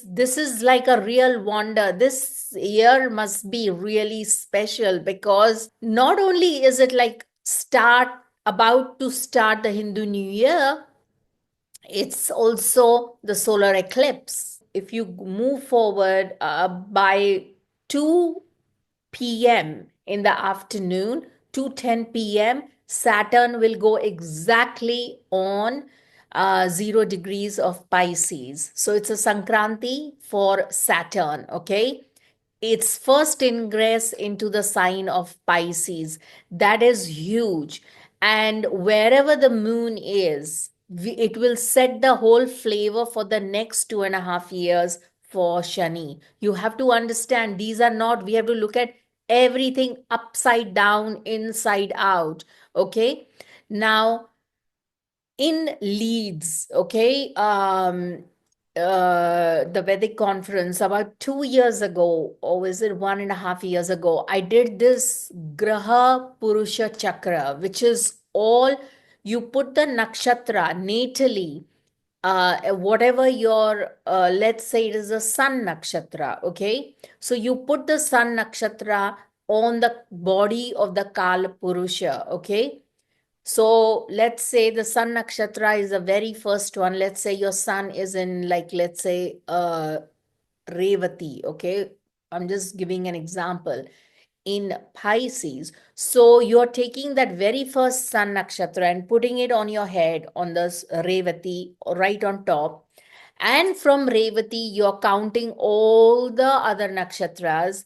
This is like a real wonder. This year must be really special because not only is it like about to start the Hindu New Year, it's also the solar eclipse. If you move forward by 2 p.m. in the afternoon, 2:10 p.m., Saturn will go exactly on 0 degrees of Pisces. So it's a Sankranti for Saturn, okay? Its first ingress into the sign of Pisces. That is huge. And wherever the moon is, it will set the whole flavor for the next 2.5 years for Shani. You have to understand these are not, we have to look at everything upside down, inside out. Okay. Now, in Leeds, okay, the Vedic conference about 2 years ago, or was it 1.5 years ago, I did this Graha Purusha Chakra, which is all you put the nakshatra natally, whatever your, let's say it is a sun nakshatra, okay? So you put the sun nakshatra on the body of the Kala Purusha, okay? So let's say the sun nakshatra is the very first one. Let's say your sun is in, like, let's say Revati, okay? I'm just giving an example in Pisces. So you're taking that very first sun nakshatra and putting it on your head on this Revati right on top. And from Revati, you're counting all the other nakshatras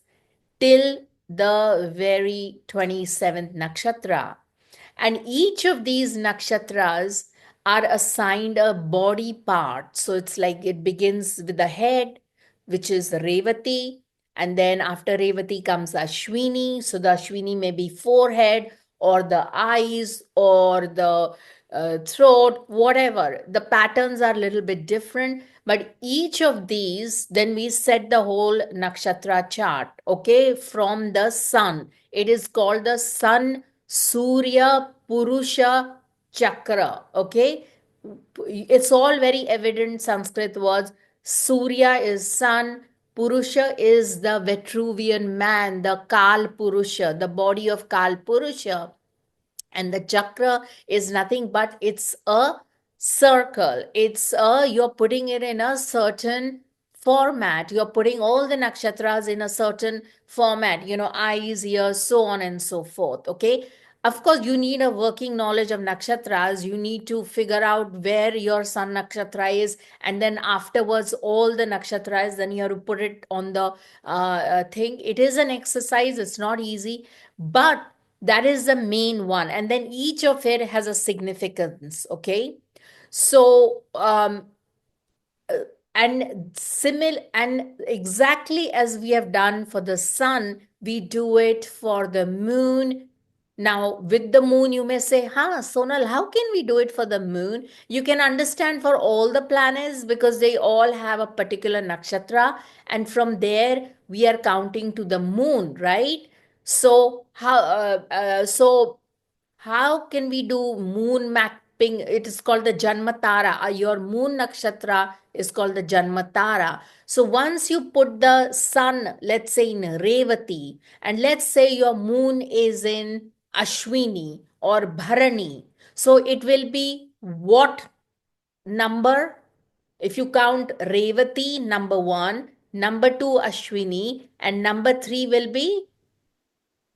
till the very 27th nakshatra. And each of these nakshatras are assigned a body part. So it's like it begins with the head, which is Revati. And then after Revati comes Ashwini. So the Ashwini may be forehead or the eyes or the throat, whatever. The patterns are a little bit different. But each of these, then we set the whole nakshatra chart, okay, from the sun. It is called the Sun Surya Purusha Chakra, okay. It's all very evident Sanskrit words. Surya is sun, Purusha is the Vitruvian man, the Kal Purusha, the body of Kal Purusha. And the chakra is nothing but it's a circle. It's a, you're putting it in a certain format. You're putting all the nakshatras in a certain format, eyes, ears, so on and so forth. Okay. Of course, you need a working knowledge of nakshatras. You need to figure out where your sun nakshatra is, and then afterwards, all the nakshatras, then you have to put it on the thing. It is an exercise, it's not easy, but that is the main one. And then each of it has a significance. Okay. So, and exactly as we have done for the sun, we do it for the moon. Now with the moon, you may say, Sonal, how can we do it for the moon? You can understand for all the planets because they all have a particular nakshatra, and from there we are counting to the moon, right? So how can we do moon mapping? It is called the Janmatara. Your moon nakshatra is called the Janmatara. So once you put the sun, let's say in Revati, and let's say your moon is in Ashwini or Bharani, so it will be what number? If you count Revati, number one, number two, Ashwini, and number three will be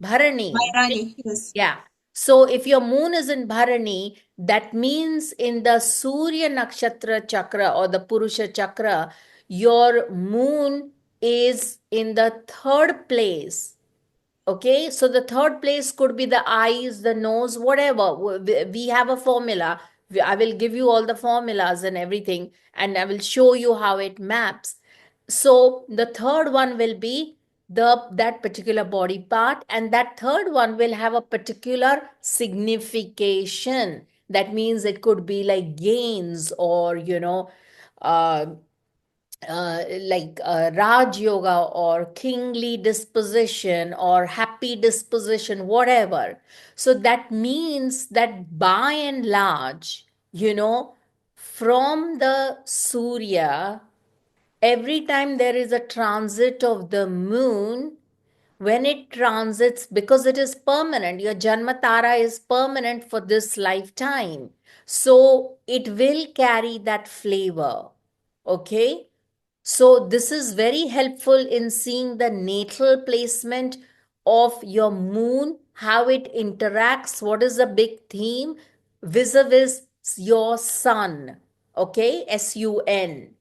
Bharani. Bhairani, yes. Yeah. So if your moon is in Bharani, that means in the Surya Nakshatra chakra or the Purusha chakra, your moon is in the third place. Okay, so the third place could be the eyes, the nose, whatever. We have a formula. I will give you all the formulas and everything, and I will show you how it maps. So the third one will be the that particular body part, and that third one will have a particular signification. That means it could be like gains or uh, like Raj Yoga or kingly disposition or happy disposition, whatever. So that means that by and large, from the Surya, every time there is a transit of the moon, when it transits, because it is permanent, your Janma Tara is permanent for this lifetime. So it will carry that flavor. Okay. So this is very helpful in seeing the natal placement of your moon, how it interacts, what is the big theme vis-a-vis your sun. Okay, sun.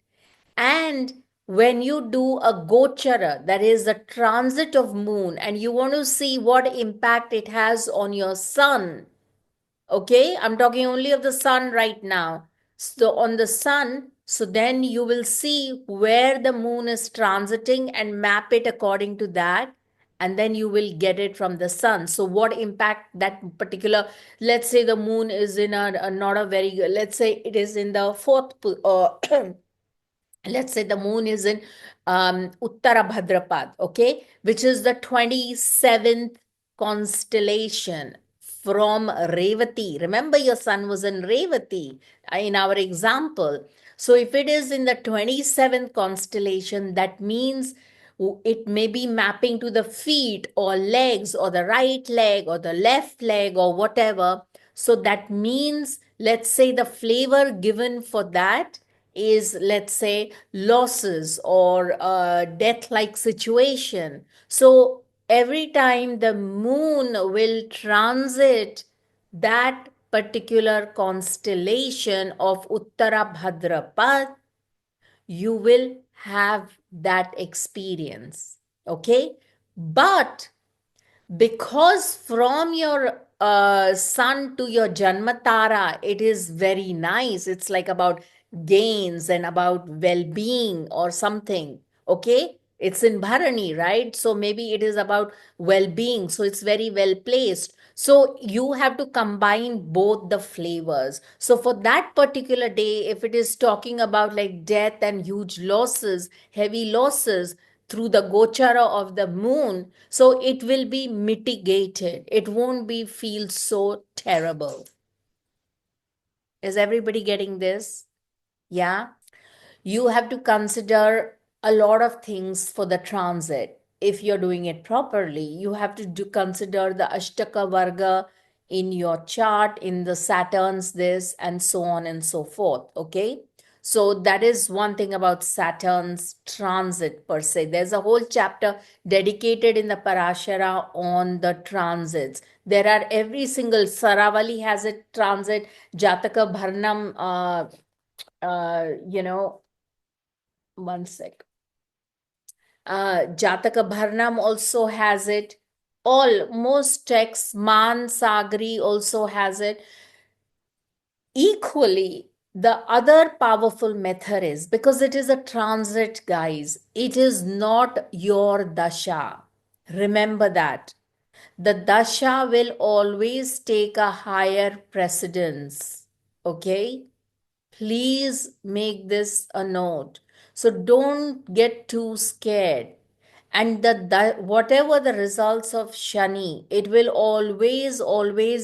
And when you do a gochara, that is a transit of moon, and you want to see what impact it has on your sun. Okay, I'm talking only of the sun right now. So on the sun, so then you will see where the moon is transiting and map it according to that. And then you will get it from the sun. So what impact that particular, let's say the moon is in a not a very good, let's say it is in the fourth, let's say the moon is in Uttara Bhadrapad, okay, which is the 27th constellation from Revati. Remember, your sun was in Revati in our example. So, if it is in the 27th constellation, that means it may be mapping to the feet or legs or the right leg or the left leg or whatever. So, that means, let's say, the flavor given for that is, let's say, losses or a death like situation. So every time the moon will transit that particular constellation of Uttara Bhadrapad, you will have that experience. Okay. But because from your sun to your Janmatara, it is very nice. It's like about gains and about well being or something. Okay. It's in Bharani, right? So maybe it is about well being. So it's very well placed. So you have to combine both the flavors. So for that particular day, if it is talking about like death and huge losses, heavy losses, through the gochara of the moon, so it will be mitigated. It won't be feel so terrible. Is everybody getting this? Yeah. You have to consider a lot of things for the transit. If you're doing it properly, you have to consider the Ashtaka Varga in your chart, in the Saturn's this, and so on and so forth. Okay. So that is one thing about Saturn's transit per se. There's a whole chapter dedicated in the Parashara on the transits. There are every single Saravali has a transit, Jataka Bharnam, one sec. Jataka Bharnam also has it. All most texts, Man Sagri also has it. Equally, the other powerful method is because it is a transit, guys. It is not your dasha. Remember that. The dasha will always take a higher precedence. Okay? Please make this a note. So don't get too scared. And whatever the results of Shani, it will always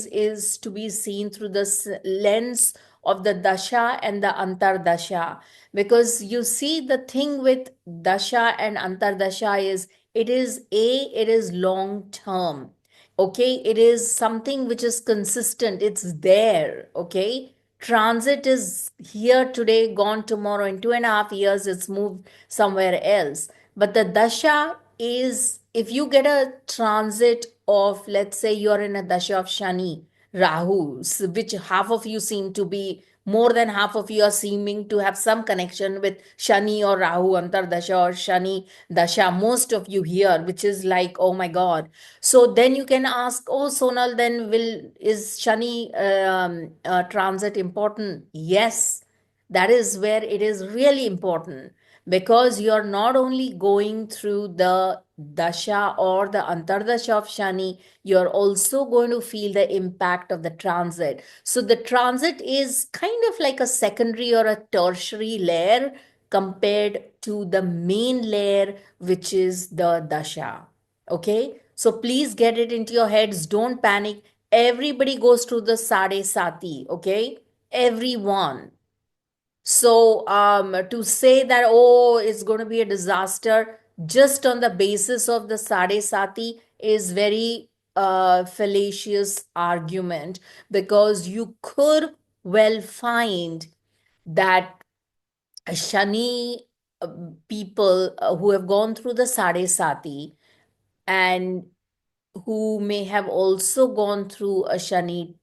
is to be seen through the lens of the Dasha and the Antardasha. Because you see, the thing with Dasha and Antardasha is it is long term. Okay, it is something which is consistent, it's there. Okay, transit is here today, gone tomorrow. In 2.5 years it's moved somewhere else. But the dasha is, if you get a transit of, let's say you're in a dasha of Shani, Rahu, which half of you seem to be, more than half of you are seeming to have some connection with Shani or Rahu, Antardasha or Shani Dasha, most of you here, which is like, oh my God. So then you can ask, oh Sonal, then is Shani transit important? Yes, that is where it is really important, because you're not only going through the dasha or the antardasha of Shani, you're also going to feel the impact of the transit. So the transit is kind of like a secondary or a tertiary layer compared to the main layer, which is the dasha. Okay, so please get it into your heads, don't panic. Everybody goes through the sade sati. Okay, everyone. So to say that, oh, it's going to be a disaster just on the basis of the Sade Sati is very fallacious argument, because you could well find that Shani people who have gone through the Sade Sati and who may have also gone through a Shani,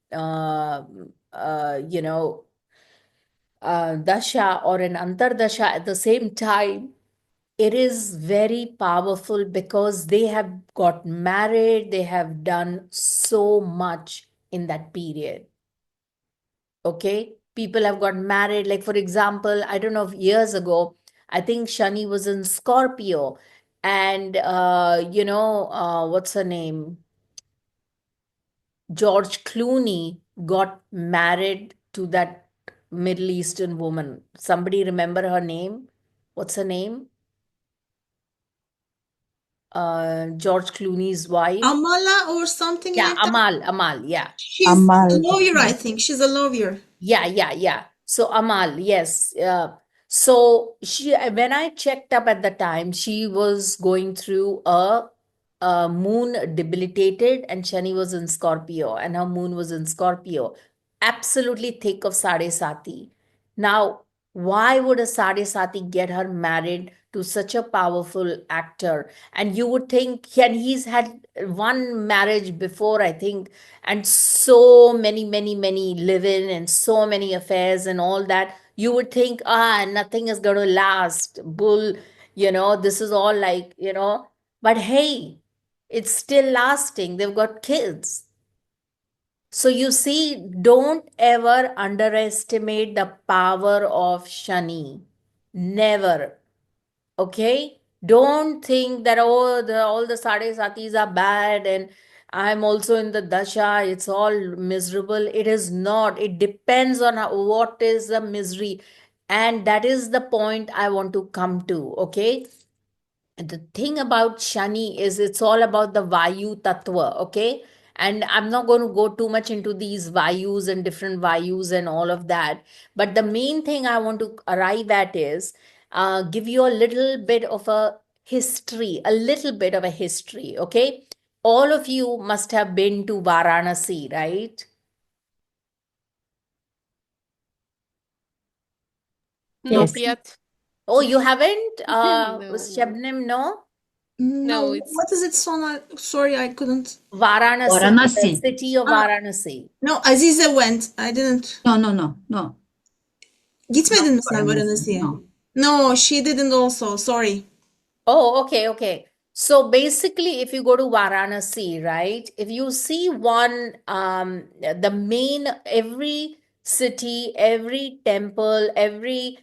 dasha or an antardasha at the same time. It is very powerful because they have got married, they have done so much in that period. Okay, people have got married. Like, for example, I don't know if years ago, I think Shani was in Scorpio, and what's her name? George Clooney got married to that Middle Eastern woman. Somebody remember her name? What's her name? George Clooney's wife. Amala or something Yeah, like that. Amal. Yeah. She's a Amal. lawyer, I think. She's a lawyer. Yeah. So Amal, yes. So she, when I checked up at the time, she was going through a moon debilitated, and Shani was in Scorpio, and her moon was in Scorpio. Absolutely thick of Sade Sati. Now, why would a Sade Sati get her married to such a powerful actor? And you would think, and he's had one marriage before, I think, and so many live in and so many affairs and all that. You would think, nothing is going to last, bull, this is all like, but hey, it's still lasting. They've got kids. So you see, don't ever underestimate the power of Shani. Never. Okay, don't think that, oh, all the sade satis are bad and I'm also in the dasha, it's all miserable. It is not. It depends on what is the misery, and that is the point I want to come to. Okay, the thing about Shani is it's all about the Vayu Tattva, okay? And I'm not going to go too much into these Vayus and different Vayus and all of that. But the main thing I want to arrive at is give you a little bit of a history, okay? All of you must have been to Varanasi, right? Nope Yes. yet. Oh, you haven't? No. Shabnim, no? No, No, it's what is it, Sona? Sorry, I couldn't. Varanasi, the Varanasi. city of Ah, Varanasi. no, Azize went. I didn't. No. Not Gitmedin mi sen Varanasi. Varanasi'ye? No. No, she didn't also. Sorry. Oh, okay. So basically, if you go to Varanasi, right, if you see one, the main, every city, every temple, every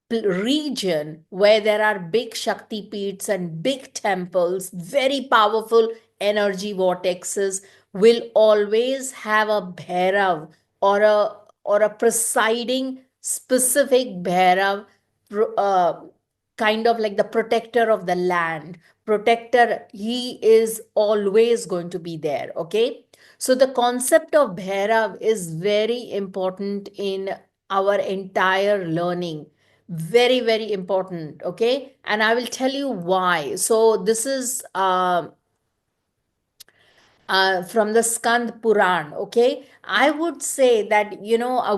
region where there are big Shakti Peeths and big temples, very powerful energy vortexes, will always have a Bhairav or a presiding specific Bhairav, kind of like the protector of the land. Protector, he is always going to be there. Okay. So the concept of Bhairav is very important in our entire learning. Very important. Okay, and I will tell you why. So this is from the Skand Puran. Okay, I would say that,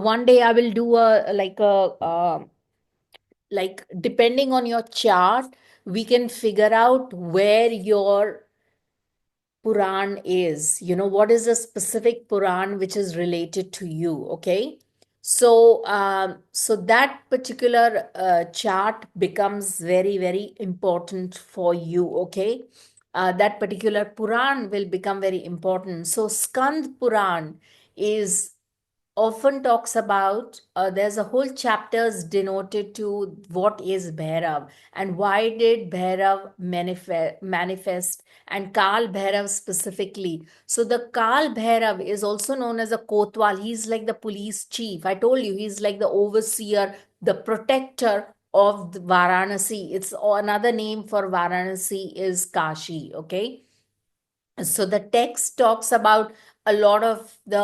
one day I will do a like, depending on your chart, we can figure out where your Puran is. What is the specific Puran which is related to you? Okay. So that particular chart becomes very important for you. Okay. That particular Puran will become very important. So Skand Puran is often talks about, there's a whole chapters denoted to what is Bhairav and why did Bhairav manifest, and Kal Bhairav specifically. So the Kal Bhairav is also known as a Kotwal. He's like the police chief. I told you, he's like the overseer, the protector of the Varanasi. It's another name for Varanasi is Kashi. Okay. So the text talks about a lot of the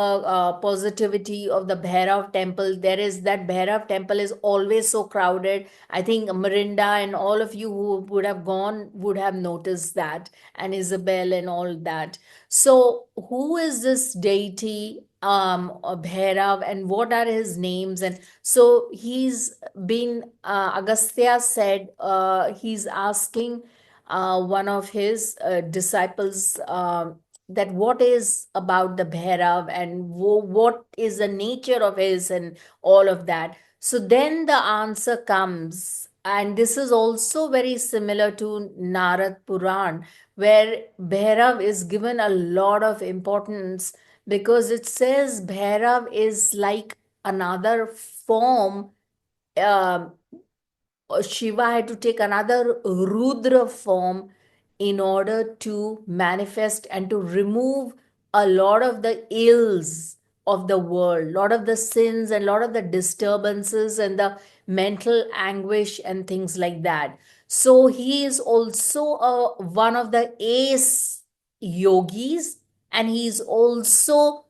positivity of the Bhairav temple. There is that Bhairav temple is always so crowded. I think Mirinda and all of you who would have gone would have noticed that, and Isabel and all that. So, who is this deity, Bhairav, and what are his names? And so he's been, Agastya said, he's asking one of his disciples that what is about the Bhairav and what is the nature of his and all of that. So then the answer comes, and this is also very similar to Narad Puran, where Bhairav is given a lot of importance because it says Bhairav is like another form. um Shiva had to take another Rudra form in order to manifest and to remove a lot of the ills of the world, lot of the sins and lot of the disturbances and the mental anguish and things like that. So he is also one of the ace yogis, and he's also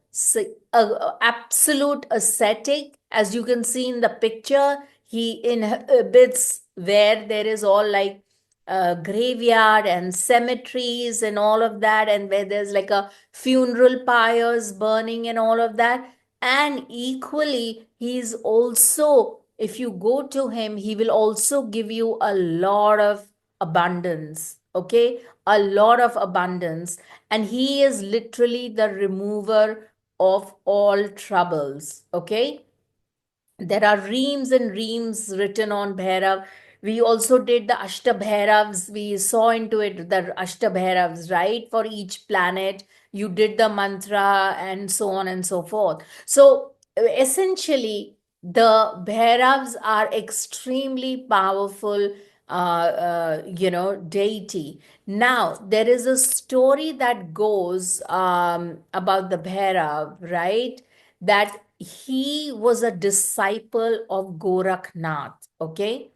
a absolute ascetic, as you can see in the picture. He inhabits where there is all like graveyard and cemeteries and all of that, and where there's like a funeral pyres burning and all of that. And equally, he's also, if you go to him, he will also give you a lot of abundance. Okay, a lot of abundance, and he is literally the remover of all troubles. Okay, there are reams and reams written on Bhairav. We also did the Ashtabhairavs. We saw into it the Ashtabhairavs, right? For each planet, you did the mantra and so on and so forth. So essentially, the Bhairavs are extremely powerful, deity. Now, there is a story that goes about the Bhairav, right? That he was a disciple of Gorakhnath. Okay.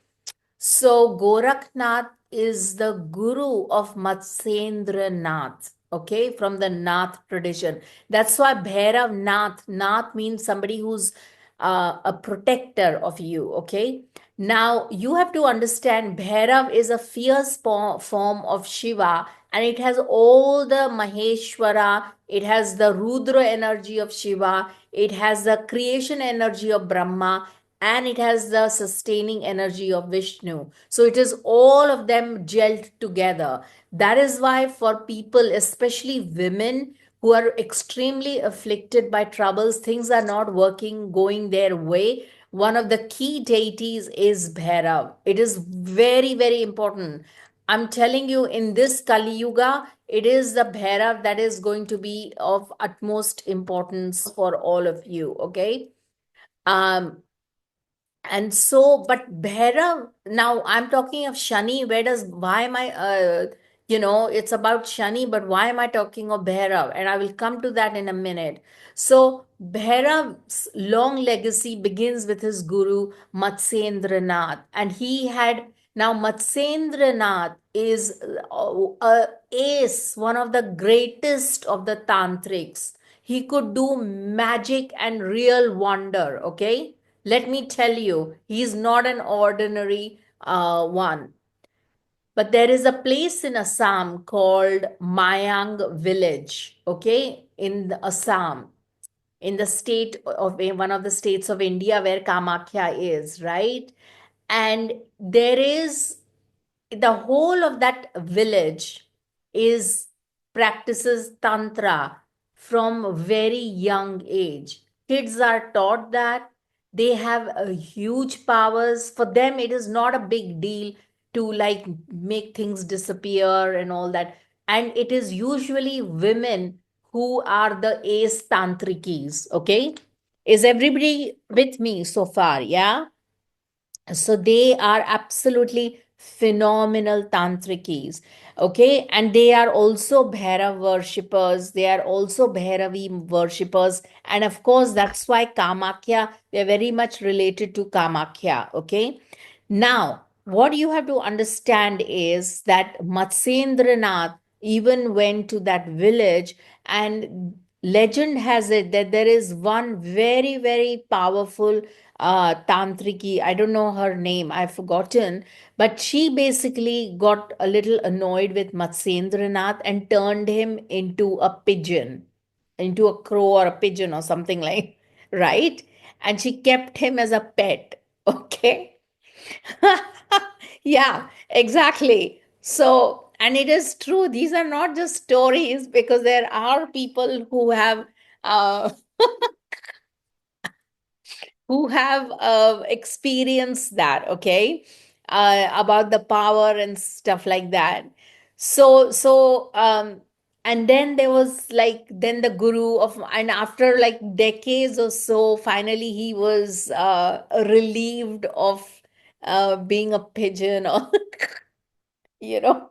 So Gorakhnath is the guru of Matsyendra Nath, okay, from the Nath tradition. That's why Bhairav Nath, Nath means somebody who's a protector of you, okay. Now you have to understand Bhairav is a fierce form of Shiva, and it has all the Maheshwara, it has the Rudra energy of Shiva, it has the creation energy of Brahma, and it has the sustaining energy of Vishnu. So it is all of them gelled together. That is why, for people, especially women who are extremely afflicted by troubles, things are not working, going their way. One of the key deities is Bhairav. It is very, very important. I'm telling you, in this Kali Yuga, it is the Bhairav that is going to be of utmost importance for all of you. Okay. Um, and so, but Bhairav, now I'm talking of Shani. Why am I, it's about Shani, but why am I talking of Bhairav? And I will come to that in a minute. So, Bhairav's long legacy begins with his guru, Matsyendranath. And he had, now Matsyendranath is a ace, one of the greatest of the tantrics. He could do magic and real wonder, okay? Let me tell you, he's not an ordinary one. But there is a place in Assam called Mayang village, okay, in Assam, in the state of one of the states of India where Kamakhya is, right? And there is the whole of that village is practices tantra from very young age. Kids are taught that they have a huge powers. For them it is not a big deal to like make things disappear and all that, and it is usually women who are the ace tantrikis. Okay, is everybody with me so far? Yeah, so they are absolutely phenomenal tantrikis. Okay, and they are also Bhairav worshippers, they are also Bhairavi worshippers, and of course that's why Kamakhya, they're very much related to Kamakhya. Okay, now what you have to understand is that Matsyendranath even went to that village, and legend has it that there is one very, very powerful tantriki. I don't know her name, I've forgotten, but she basically got a little annoyed with Matsyendranath and turned him into a pigeon, into a crow or a pigeon or something like, right? And she kept him as a pet. Okay. Yeah, exactly. So, and it is true, these are not just stories, because there are people uh, who have experienced that, okay, about the power and stuff like that. So, and then there was like, then the guru of, and after like decades or so, finally he was relieved of being a pigeon, or you know.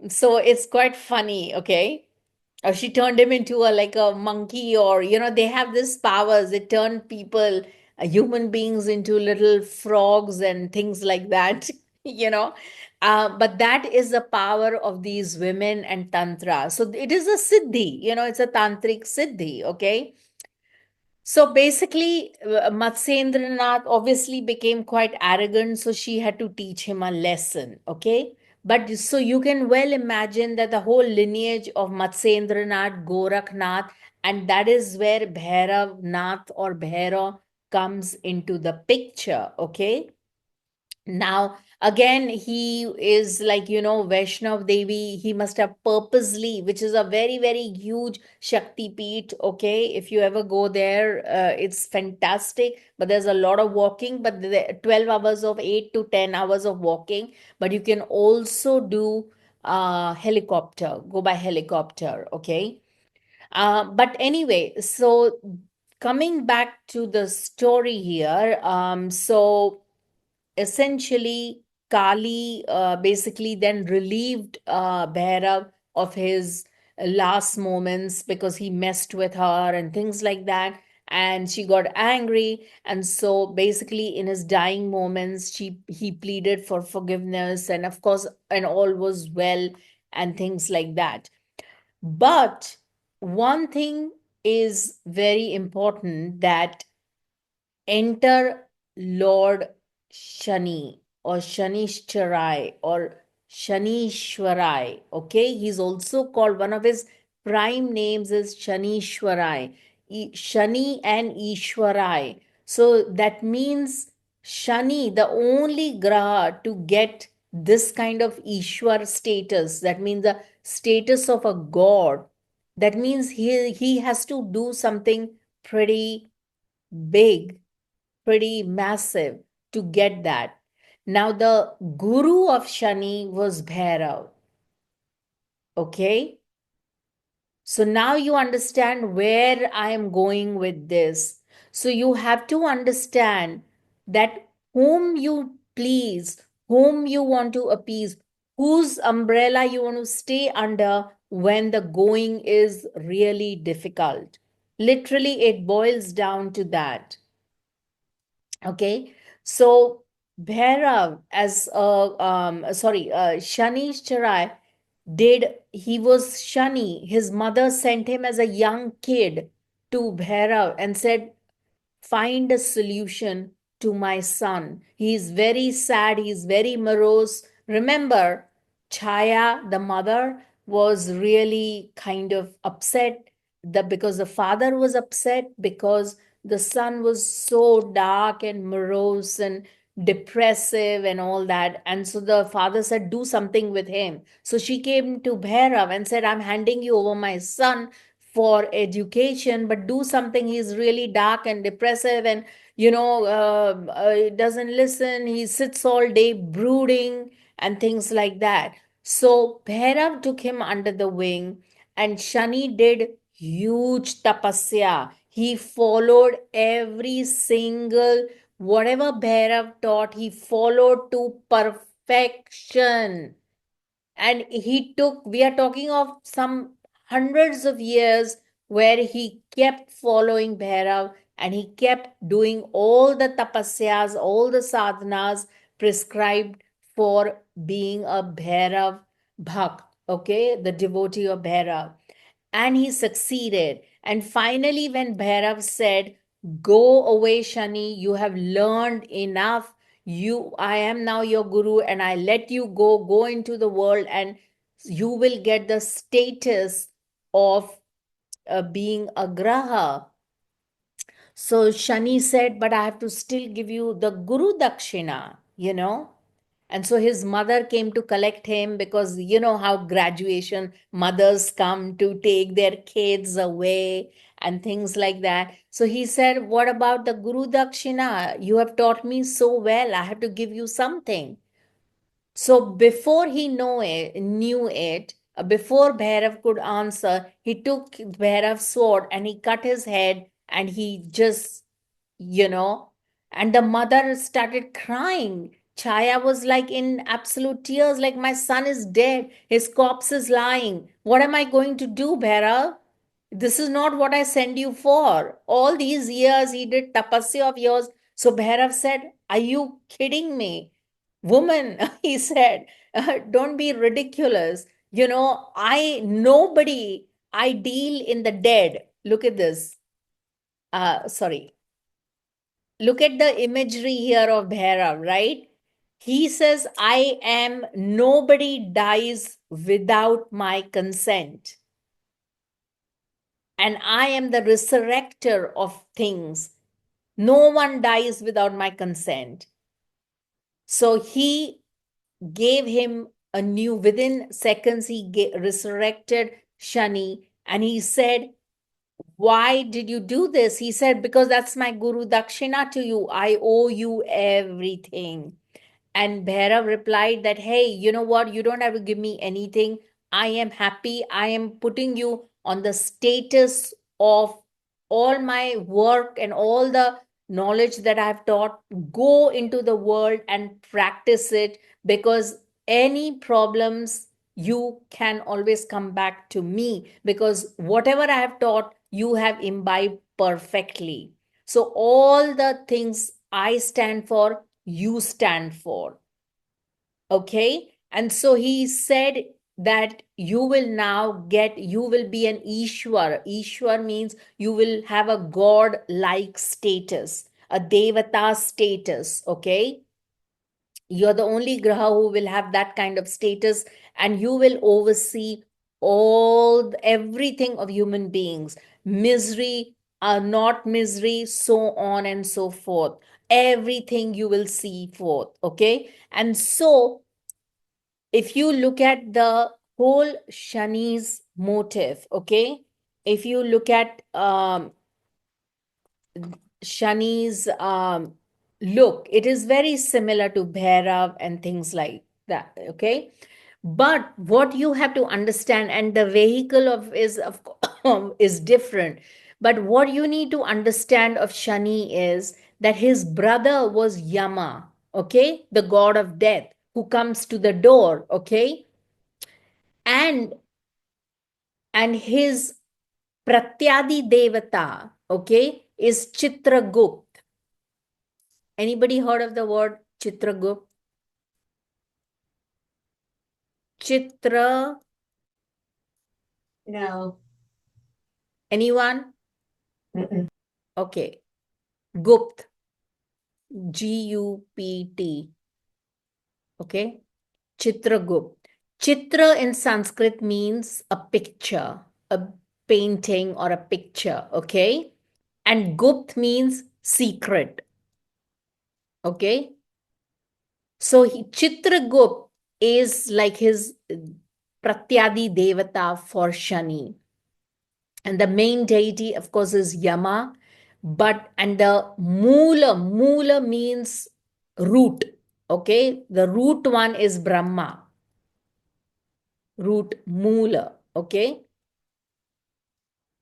So it's quite funny, okay? Or she turned him into a like a monkey, or they have this powers. They turn people, human beings, into little frogs and things like that, you know. But that is the power of these women and tantra. So it is a siddhi, it's a tantric siddhi, okay? So basically, Matsyendranath obviously became quite arrogant, so she had to teach him a lesson, okay? But so you can well imagine that the whole lineage of Matsyendranath, Gorakhnath, and that is where Bhairav Nath or Bhairav comes into the picture, okay? Now, again, he is like, Vaishnav Devi, he must have purposely, which is a very, very huge Shakti Peeth. Okay. If you ever go there, it's fantastic, but there's a lot of walking, but 12 hours of 8 to 10 hours of walking. But you can also do helicopter, go by helicopter. Okay. But anyway, so coming back to the story here, so essentially Kali basically then relieved Bhairav of his last moments because he messed with her and things like that. And she got angry. And so basically in his dying moments, he pleaded for forgiveness, and of course, and all was well and things like that. But one thing is very important, that enter Lord Shani or Shanishcharai or Shanishwarai. Okay, he's also called, one of his prime names is Shanishwarai, Shani and Ishwarai. So that means Shani, the only graha to get this kind of Ishwar status, that means the status of a god. That means he has to do something pretty big, pretty massive to get that. Now, the guru of Shani was Bhairav. Okay? So now you understand where I am going with this. So you have to understand that whom you please, whom you want to appease, whose umbrella you want to stay under when the going is really difficult. Literally, it boils down to that. Okay, so Bhairav as Shani Charai he was Shani. His mother sent him as a young kid to Bhairav and said, find a solution to my son. He is very sad, he is very morose. Remember, Chaya, the mother, was really kind of upset because the father was upset because the son was so dark and morose and depressive and all that. And so the father said, do something with him. So she came to Bhairav and said, I'm handing you over my son for education, but do something. He's really dark and depressive, and doesn't listen. He sits all day brooding and things like that. So Bhairav took him under the wing, and Shani did huge tapasya. He followed every single whatever Bhairav taught. He followed to perfection, and he took, we are talking of some hundreds of years where he kept following Bhairav, and he kept doing all the tapasyas, all the sadhanas prescribed for being a Bhairav Bhakt, okay, the devotee of Bhairav. and he succeeded. And finally, when Bhairav said, "Go away, Shani, you have learned enough. I am now your guru, and I let you go into the world, and you will get the status of being a graha." So Shani said, "But I have to still give you the Guru Dakshina, you know." And so his mother came to collect him, because you know how graduation mothers come to take their kids away and things like that. So he said, "What about the Guru Dakshina? You have taught me so well. I have to give you something." So before he knew it, before Bhairav could answer, he took Bhairav's sword and he cut his head, and he just, you know, and the mother started crying. Chaya was like in absolute tears, like, "My son is dead. His corpse is lying. What am I going to do, Bhairav? This is not what I send you for. All these years he did tapasya of yours." So Bhairav said, "Are you kidding me? Woman," he said, "don't be ridiculous. I deal in the dead." Look at this. Sorry. Look at the imagery here of Bhairav, right? He says, nobody dies without my consent. And I am the resurrector of things. No one dies without my consent. So he gave him within seconds, he resurrected Shani, and he said, "Why did you do this?" He said, "Because that's my Guru Dakshina to you. I owe you everything." And Bhairav replied that, "Hey, you know what? You don't have to give me anything. I am happy. I am putting you on the status of all my work and all the knowledge that I've taught. Go into the world and practice it, because any problems, you can always come back to me, because whatever I have taught, you have imbibed perfectly. So all the things I stand for, you stand for." Okay. And so he said that you will be an Ishwar. Ishwar means you will have a God-like status, a Devata status. Okay. You're the only graha who will have that kind of status, and you will oversee everything of human beings, misery, not misery, so on and so forth. Everything you will see forth. Okay. And so if you look at the whole Shani's motive, okay, if you look at Shani's look, it is very similar to Bhairav and things like that, okay? But what you have to understand, and the vehicle of is different, but what you need to understand of Shani is that his brother was Yama, okay, the god of death, who comes to the door, okay, and his Pratyadi Devata, okay, is Chitragupt. Anybody heard of the word Chitragupt? Chitra, No. anyone? Mm-mm. Okay. Gupt, Gupt. Okay. Chitragupt. Chitra in Sanskrit means a picture, a painting or a picture. Okay. And Gupt means secret. Okay. So Chitragupt is like his Pratyadi Devata for Shani. And the main deity, of course, is Yama. And the Mula means root. Okay. The root one is Brahma. Root Mula. Okay.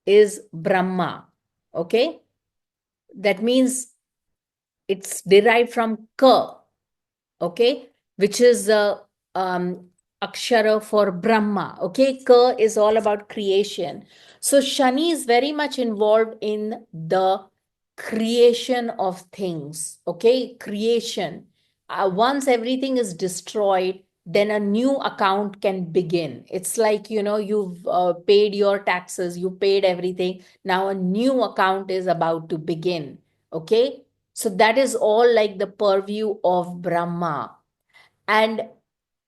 Is Brahma. Okay. That means it's derived from Ka. Okay. Which is the akshara for Brahma. Okay. Ka is all about creation. So Shani is very much involved in the creation of things. Okay. Creation. Once everything is destroyed, then a new account can begin. It's like, you've paid your taxes, you paid everything. Now a new account is about to begin. Okay. So that is all like the purview of Brahma. And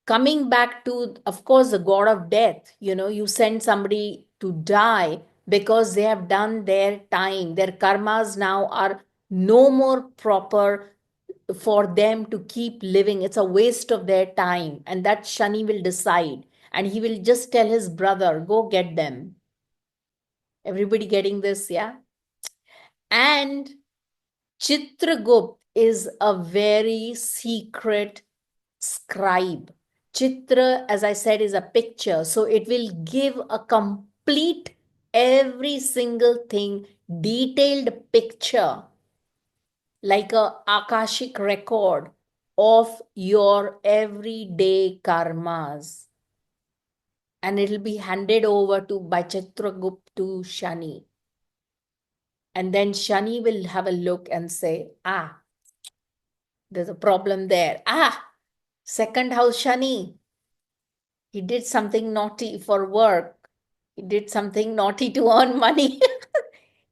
coming back to, of course, the god of death, you send somebody to die because they have done their time. Their karmas now are no more proper for them to keep living. It's a waste of their time. And that Shani will decide. And he will just tell his brother, go get them. Everybody getting this? Yeah. And Chitragupt is a very secret scribe. Chitra, as I said, is a picture. So it will give a complete, every single thing, detailed picture, like a Akashic record of your everyday karmas. And it'll be handed over to by Chitragupt to Shani. And then Shani will have a look and say, there's a problem there. Second house Shani. He did something naughty for work. He did something naughty to earn money.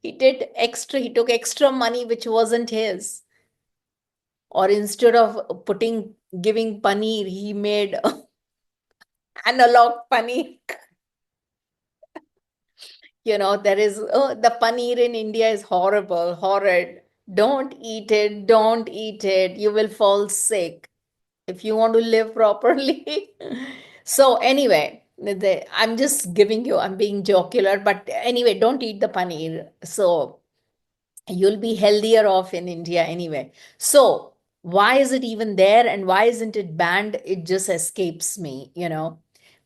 He took extra money which wasn't his. Or instead of giving paneer, he made analog paneer. There is, the paneer in India is horrible, horrid. Don't eat it, don't eat it. You will fall sick if you want to live properly. So anyway, I'm just I'm being jocular, but anyway, don't eat the paneer. So you'll be healthier off in India anyway. So why is it even there and why isn't it banned? It just escapes me.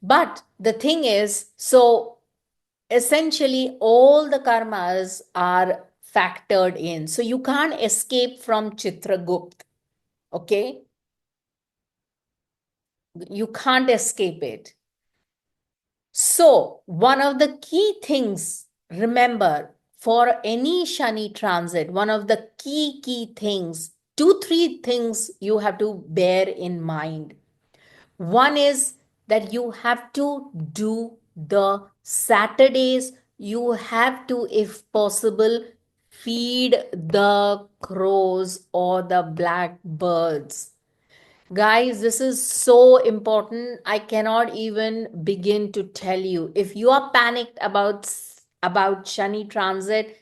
But the thing is, so essentially all the karmas are factored in. So you can't escape from Chitragupt. Okay? You can't escape it. So, one of the key things, remember, for any Shani transit, one of the key things, 2, 3 things you have to bear in mind. One is that you have to do the Saturdays, you have to, if possible, feed the crows or the blackbirds. Guys, this is so important. I cannot even begin to tell you. If you are panicked about Shani transit,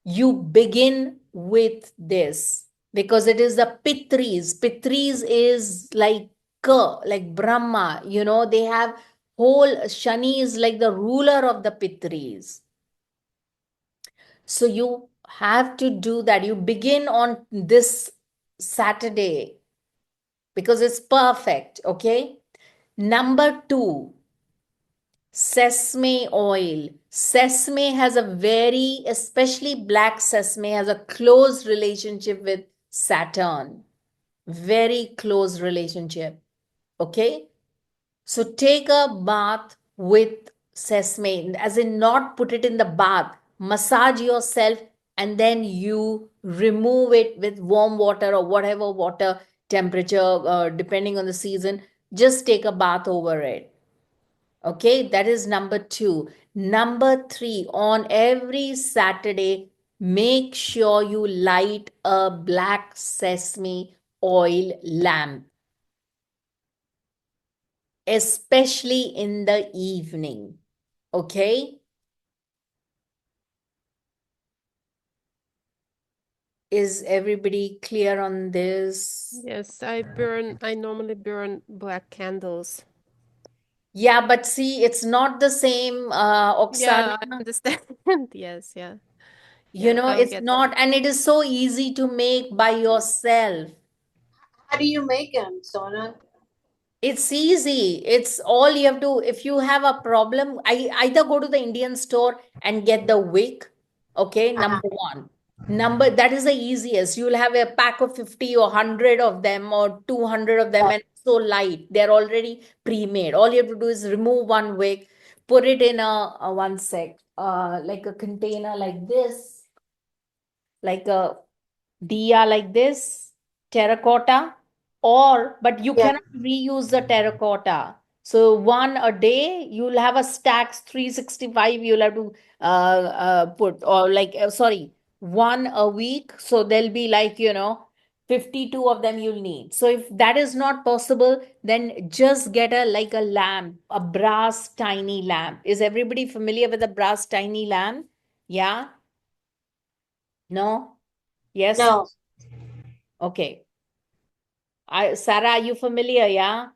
you begin with this because it is the Pitris. Pitris is like Brahma. They have whole Shani is like the ruler of the Pitris. So you have to do that. You begin on this Saturday because it's perfect. Okay. Number 2, sesame oil. Sesame has especially black sesame, has a close relationship with Saturn. Very close relationship. Okay. So take a bath with sesame, as in not put it in the bath, massage yourself, and then you remove it with warm water or whatever water temperature, depending on the season. Just take a bath over it. Okay, that is number 2. Number 3, on every Saturday, make sure you light a black sesame oil lamp, especially in the evening. Okay? Is everybody clear on this? Yes, I normally burn black candles. Yeah, but see, it's not the same, Yeah, Oksana. I understand. Yes, yeah. Yeah, I'll It's get that. not, and it is so easy to make by yourself. How do you make them, Sona? It's easy. It's all you have to, if you have a problem, I either go to the Indian store and get the wick. Okay, number 1. That is the easiest. You'll have a pack of 50 or 100 of them or 200 of them, and it's so light. They're already pre-made. All you have to do is remove one wick, put it in a one sec, like a container like this, like a diya like this, terracotta. but you Yeah. cannot reuse the terracotta. So one a day, you'll have a stacks 365 you'll have to put, or like, sorry, one a week. So there'll be like, 52 of them you'll need. So if that is not possible, then just get like a lamp, a brass tiny lamp. Is everybody familiar with a brass tiny lamp? Yeah? No? Yes? No. Okay. Sarah, are you familiar? Yeah?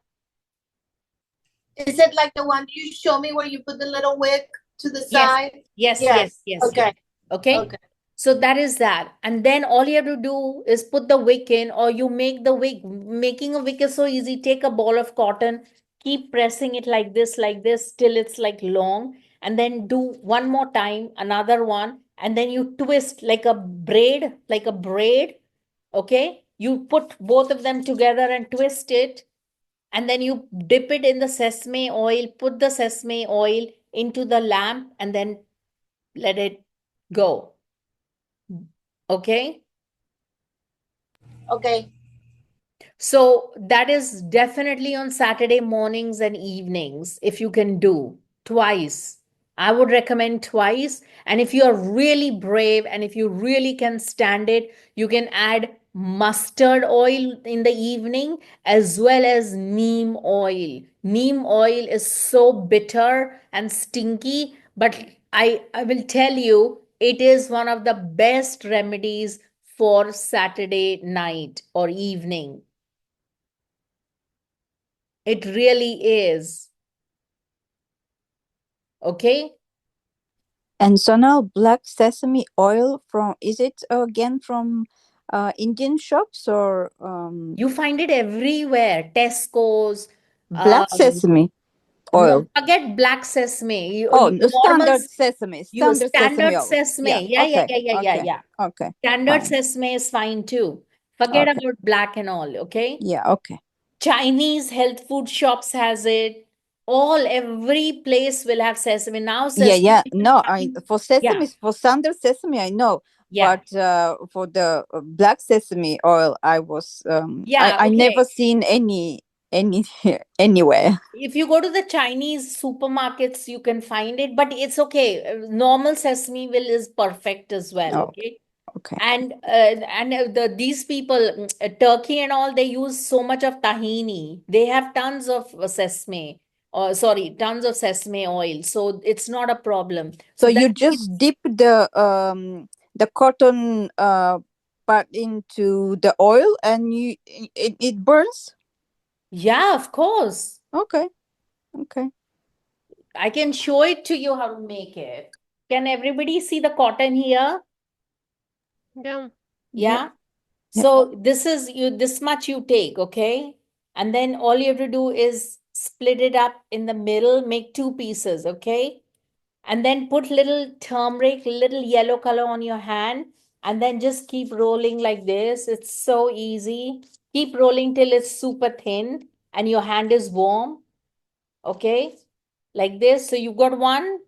Is it like the one you show me where you put the little wick to the Yes. side? Yes, Yes. yes, yes, Okay. yes. Okay. Okay. So that is that. And then all you have to do is put the wick in, or you make the wick. Making a wick is so easy. Take a ball of cotton, keep pressing it like this, till it's like long. And then do one more time, another one. And then you twist like a braid, Okay. You put both of them together and twist it. And then you dip it in the sesame oil, put the sesame oil into the lamp, and then let it go. Okay. Okay. So that is definitely on Saturday mornings and evenings, if you can do twice. I would recommend twice. And if you are really brave and if you really can stand it, you can add mustard oil in the evening as well as neem oil. Neem oil is so bitter and stinky, but I will tell you, it is one of the best remedies for Saturday night or evening. It really is. Okay. And so now black sesame oil is it again from Indian shops or You find it everywhere. Tesco's. black sesame No, oil? forget black sesame. Oh, You no, normal, standard sesame standard oil. Yeah, sesame. Yeah, okay, yeah. okay, okay, Standard fine. sesame is fine too. Forget Okay. about black and all. Okay. Yeah, okay. Chinese health food shops has it. Every place will have sesame. Now Yeah, sesame yeah. is No, coming. for Yeah, sesame, for standard sesame, I know. yeah, But for the black sesame oil, yeah. I Okay. never seen any anywhere. If you go to the Chinese supermarkets, you can find it, but it's okay. Normal sesame oil is perfect as well. Oh, Okay. okay. And these people, Turkey and all, they use so much of tahini. They have tons of sesame, or sorry, tons of sesame oil. So it's not a problem. So So that you just dip the cotton part into the oil and it burns? yeah, of course. Okay. Okay. I can show it to you how to make it. Can everybody see the cotton here? Yeah. Yeah. Yeah. So this much you take, okay? And then all you have to do is split it up in the middle, make two pieces, okay? And then put little turmeric, little yellow color on your hand, and then just keep rolling like this. It's so easy. Keep rolling till it's super thin and your hand is warm, okay? Like this. So you've got one,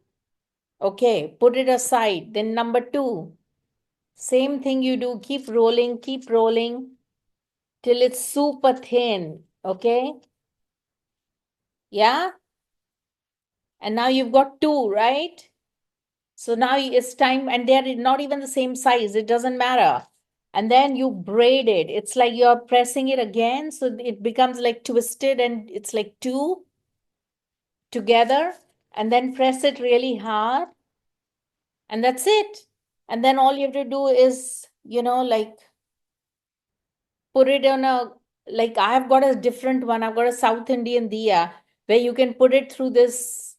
okay, put it aside. Then number two, same thing you do, keep rolling till it's super thin, okay? Yeah? And now you've got two, right? So now it's time, and they're not even the same size, it doesn't matter. And then you braid it. It's like you're pressing it again, so it becomes like twisted and it's like two together, and then press it really hard. And that's it. And then all you have to do is, like put it on like I've got a different one. I've got a South Indian diya where you can put it through this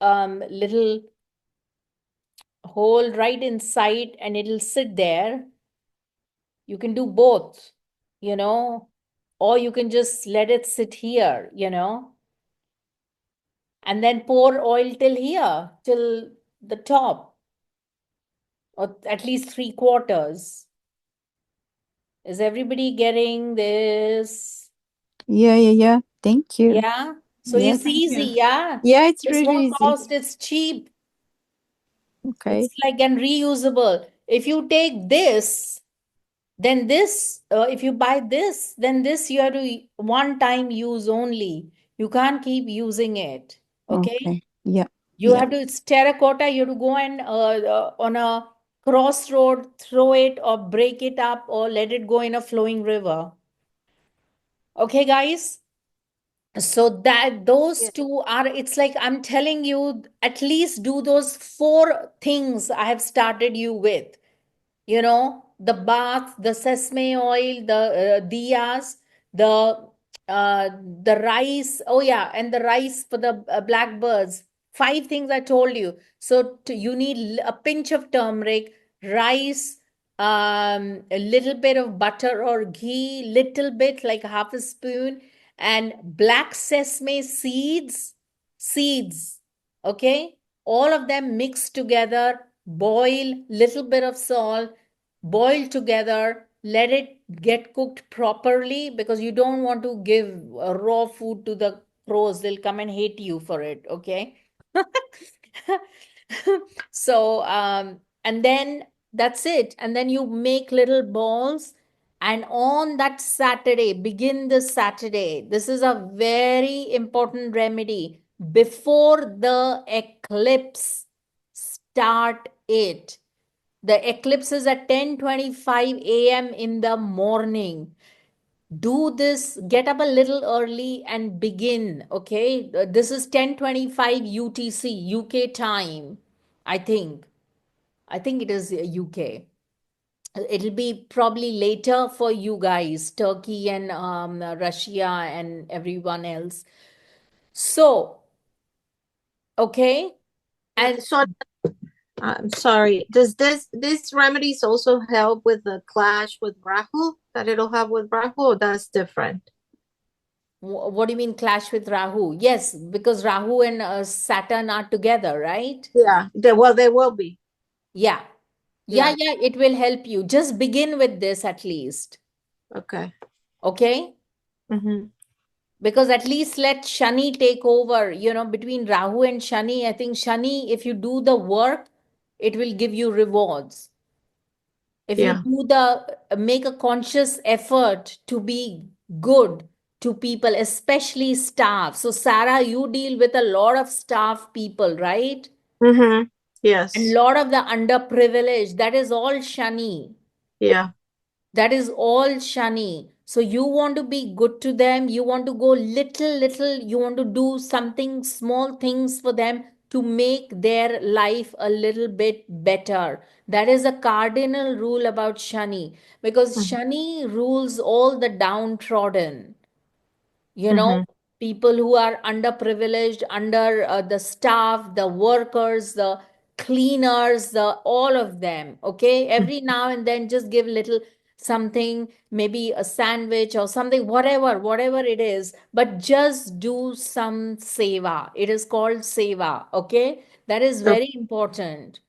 little hole right inside and it'll sit there. You can do both, or you can just let it sit here, and then pour oil till here, till the top, or at least 3/4. Is everybody getting this? Yeah. Thank you. Yeah. So Yes. it's easy, you. yeah. Yeah, it's It's really no easy. cost, it's cheap. Okay. It's like and reusable. If you take this Then this, if you buy this, then this you have to one time use only. You can't keep using it. Okay? Okay. Yeah. You Yeah. have to, it's terracotta, you have to go and on a crossroad, throw it or break it up or let it go in a flowing river. Okay, guys? So that those Yeah. two are, it's like I'm telling you, at least do those 4 things I have started you with. You know, the bath, the sesame oil, the diyas, the the rice. Oh yeah, and the rice for the blackbirds. 5 things I told you. So you need a pinch of turmeric, rice, a little bit of butter or ghee, little bit like half a spoon, and black sesame seeds. Okay, all of them mixed together, boil, little bit of salt, boil together, let it get cooked properly because you don't want to give raw food to the crows. They'll come and hate you for it, okay? So, and then that's it. And then you make little balls. And on that Saturday, begin this Saturday. This is a very important remedy. Before the eclipse, start it. The eclipse is at 10:25 a.m. in the morning. Do this, get up a little early and begin, okay? This is 10:25 UTC, UK time, I think. I think it is UK. It'll be probably later for you guys, Turkey and Russia and everyone else. So, okay? And So I'm sorry. Does this remedies also help with the clash with Rahu that it'll have with Rahu, or that's different? what do you mean clash with Rahu? Yes, because Rahu and Saturn are together, right? Yeah. They will be. Yeah. Yeah. Yeah, it will help you. Just begin with this at least. Okay. Okay? Mm-hmm. Because at least let Shani take over, between Rahu and Shani. I think Shani, if you do the work, it will give you rewards. If you Yeah. do make a conscious effort to be good to people, especially staff. So, Sarah, you deal with a lot of staff people, right? Mm-hmm. And Yes. lot of the underprivileged, that is all Shani. Yeah. That is all Shani. So you want to be good to them. You want to go little, you want to do something, small things for them to make their life a little bit better. That is a cardinal rule about Shani because Mm-hmm. Shani rules all the downtrodden, Mm-hmm. people who are underprivileged, under the staff, the workers, the cleaners, the all of them. Okay, every now and then just give little something, maybe a sandwich or something, whatever it is, but just do some seva. It is called seva. Okay, that is very important.